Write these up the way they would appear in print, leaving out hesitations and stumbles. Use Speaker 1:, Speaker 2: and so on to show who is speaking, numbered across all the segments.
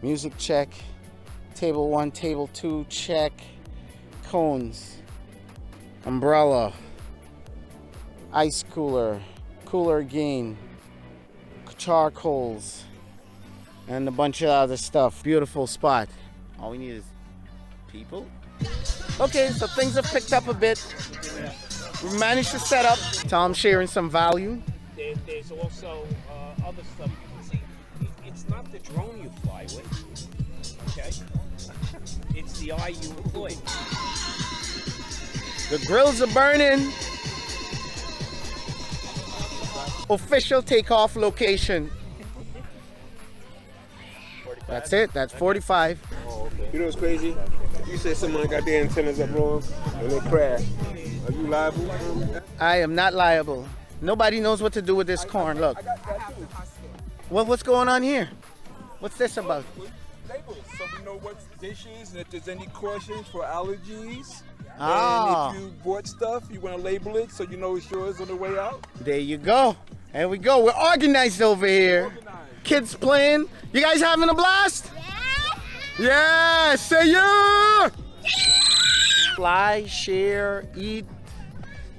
Speaker 1: Music check. Table 1, table 2 check. Cones. Umbrella. Ice cooler. Cooler again. Charcoals. And a bunch of other stuff. Beautiful spot. All we need is people. Okay, so things have picked up a bit. We managed to set up. Tom sharing some value.
Speaker 2: There's also other stuff. See, it's not the drone you fly with, okay? It's the eye you employ.
Speaker 1: The grills are burning. Official takeoff location. 45? That's it. That's 45.
Speaker 3: Oh, okay. You know what's crazy? You said someone got their antennas up wrong and they crashed. Are you liable?
Speaker 1: I am not liable. Nobody knows what to do with this corn. Look. What's going on here? What's this about?
Speaker 3: Labels, so we know what dishes and if there's any cautions for allergies.
Speaker 1: Ah.
Speaker 3: And if you bought stuff, you want to label it so you know it's yours on the way out.
Speaker 1: There you go. There we go. We're organized over here. Kids playing. You guys having a blast? Yeah. Say yeah. Fly, share, eat.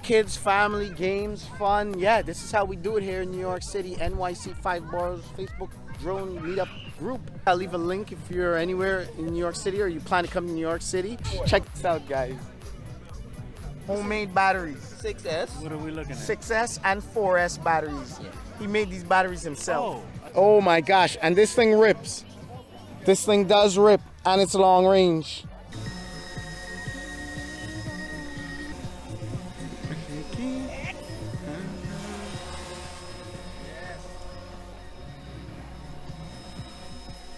Speaker 1: Kids, family, games, fun. Yeah, this is how we do it here in New York City. NYC 5 Boroughs Facebook drone meetup group. I'll leave a link if you're anywhere in New York City or you plan to come to New York City. Check this out, guys. Homemade batteries.
Speaker 4: 6S.
Speaker 5: What are we looking at?
Speaker 1: 6S and 4S batteries.
Speaker 4: Yeah.
Speaker 1: He made these batteries himself.
Speaker 5: Oh.
Speaker 1: Oh my gosh, and this thing rips. This thing does rip, and it's long range.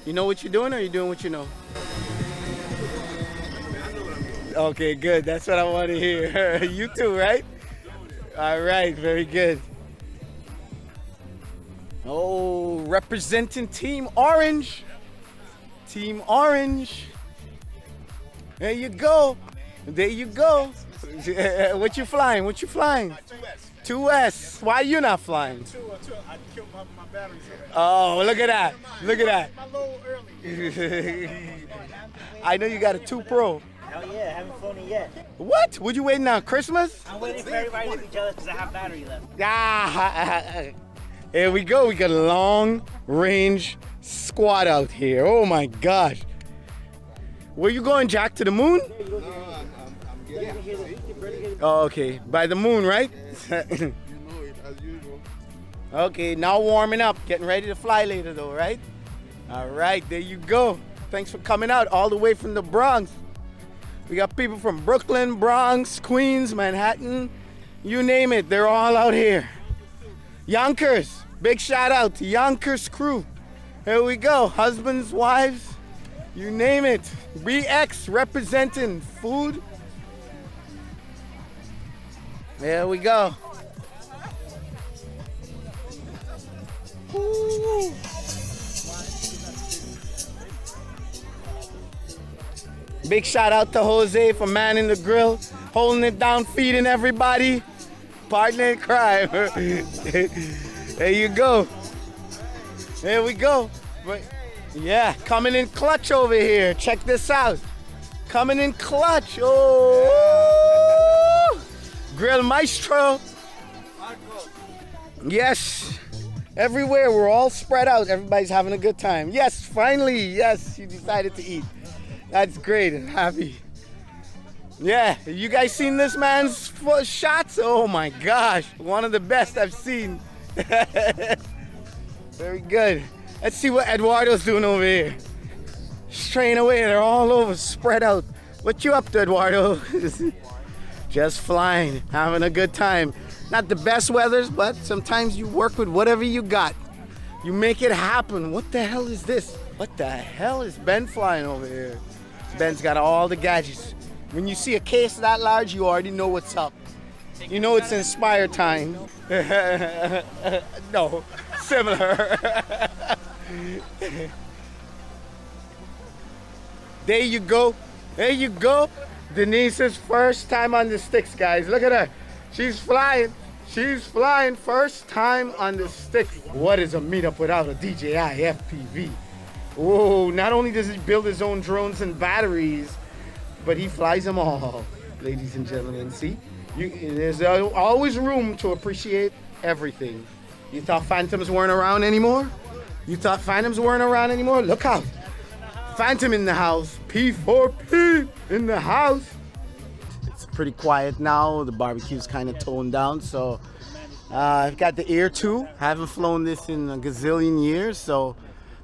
Speaker 1: You know what you're doing, or you doing what you know? Okay, good. That's what I want to hear. You too, right? All right, very good. Oh, representing Team Orange. Team Orange. There you go. There you go. What you flying? What you flying?
Speaker 3: 2S.
Speaker 1: 2S. Why you not flying?
Speaker 3: I killed my batteries already.
Speaker 1: Oh, look at that. Look at that.
Speaker 3: My low early.
Speaker 1: I know you got a 2 Pro.
Speaker 4: Hell yeah, I haven't flown it yet.
Speaker 1: What? What you waiting on? Christmas?
Speaker 4: I'm waiting for everybody to be jealous because I have battery left.
Speaker 1: Ah, here we go. We got a long range squad out here. Oh my gosh. Where you going, Jack? To the moon?
Speaker 3: No, I'm getting
Speaker 1: Oh, okay. By the moon, right?
Speaker 3: You know it as usual.
Speaker 1: Okay, now warming up. Getting ready to fly later though, right? All right, there you go. Thanks for coming out all the way from the Bronx. We got people from Brooklyn, Bronx, Queens, Manhattan, you name it, they're all out here. Yonkers, big shout out to Yonkers crew. Here we go, husbands, wives, you name it. BX representing food. There we go. Ooh. Big shout out to Jose for manning the grill, holding it down, feeding everybody. Partner in crime. There you go. There we go. But yeah, coming in clutch over here. Check this out. Coming in clutch. Oh, Grill Maestro. Yes. Everywhere, we're all spread out. Everybody's having a good time. Yes, finally, yes, you decided to eat. That's great. I'm happy. Yeah, you guys seen this man's shots? Oh my gosh, one of the best I've seen. Very good. Let's see what Eduardo's doing over here. Straying away, they're all over, spread out. What you up to, Eduardo? Just flying, having a good time. Not the best weathers, but sometimes you work with whatever you got. You make it happen. What the hell is this? What the hell is Ben flying over here? Ben's got all the gadgets. When you see a case that large, you already know what's up. You know it's Inspire time. No, similar. There you go. There you go. Denise's first time on the sticks, guys. Look at her. She's flying. She's flying first time on the sticks. What is a meetup without a DJI FPV? Whoa, not only does he build his own drones and batteries, but he flies them all, ladies and gentlemen. See, there's always room to appreciate everything. You thought Phantoms weren't around anymore? You thought Phantoms weren't around anymore? Look out. Phantom in the house. P4P in the house. It's pretty quiet now. The barbecue's kind of toned down, so I've got the Air 2. Haven't flown this in a gazillion years, so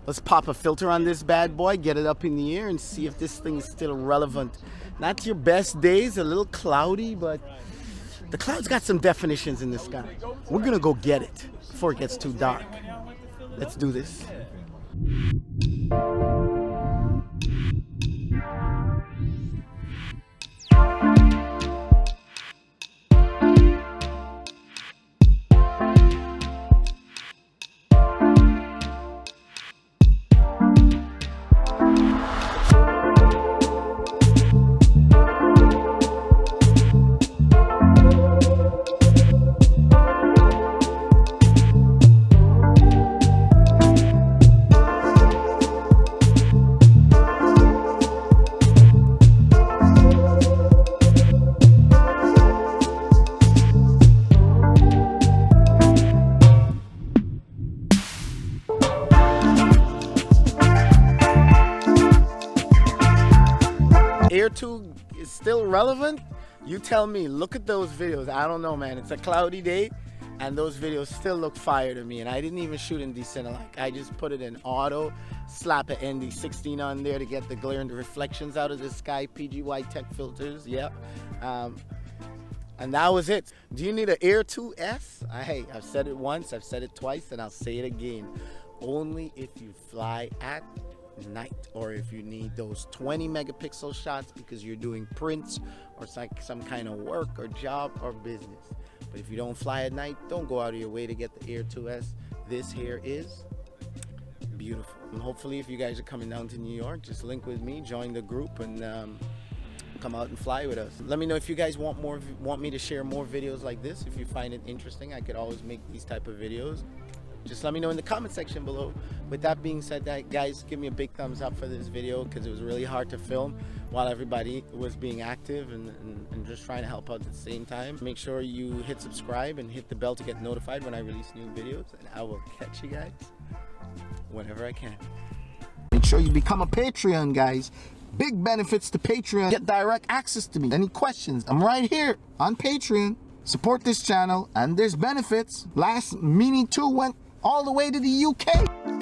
Speaker 1: let's pop a filter on this bad boy, get it up in the air, and see if this thing is still relevant. Not your best days, a little cloudy, but the clouds got some definitions in the sky. We're gonna go get it before it gets too dark. Let's do this. Air 2 is still relevant? You tell me. Look at those videos. I don't know, man. It's a cloudy day, and those videos still look fire to me. And I didn't even shoot in decenter-like. I just put it in auto, slap an ND16 on there to get the glare and the reflections out of the sky. PGYTECH filters, yep. And that was it. Do you need an Air 2S? Hey, I've said it once, I've said it twice, and I'll say it again. Only if you fly at night, or if you need those 20 megapixel shots because you're doing prints or some kind of work or job or business. But if you don't fly at night, don't go out of your way to get the Air 2S. This here is beautiful. And hopefully if you guys are coming down to New York, just link with me, join the group, and come out and fly with us. Let me know if you guys want me to share more videos like this. If you find it interesting, I could always make these type of videos. Just let me know in the comment section below. With that being said, guys, give me a big thumbs up for this video because it was really hard to film while everybody was being active and just trying to help out at the same time. Make sure you hit subscribe and hit the bell to get notified when I release new videos, and I will catch you guys whenever I can. Make sure you become a Patreon, guys. Big benefits to Patreon. Get direct access to me. Any questions? I'm right here on Patreon. Support this channel, and there's benefits. Last Mini 2 went all the way to the UK.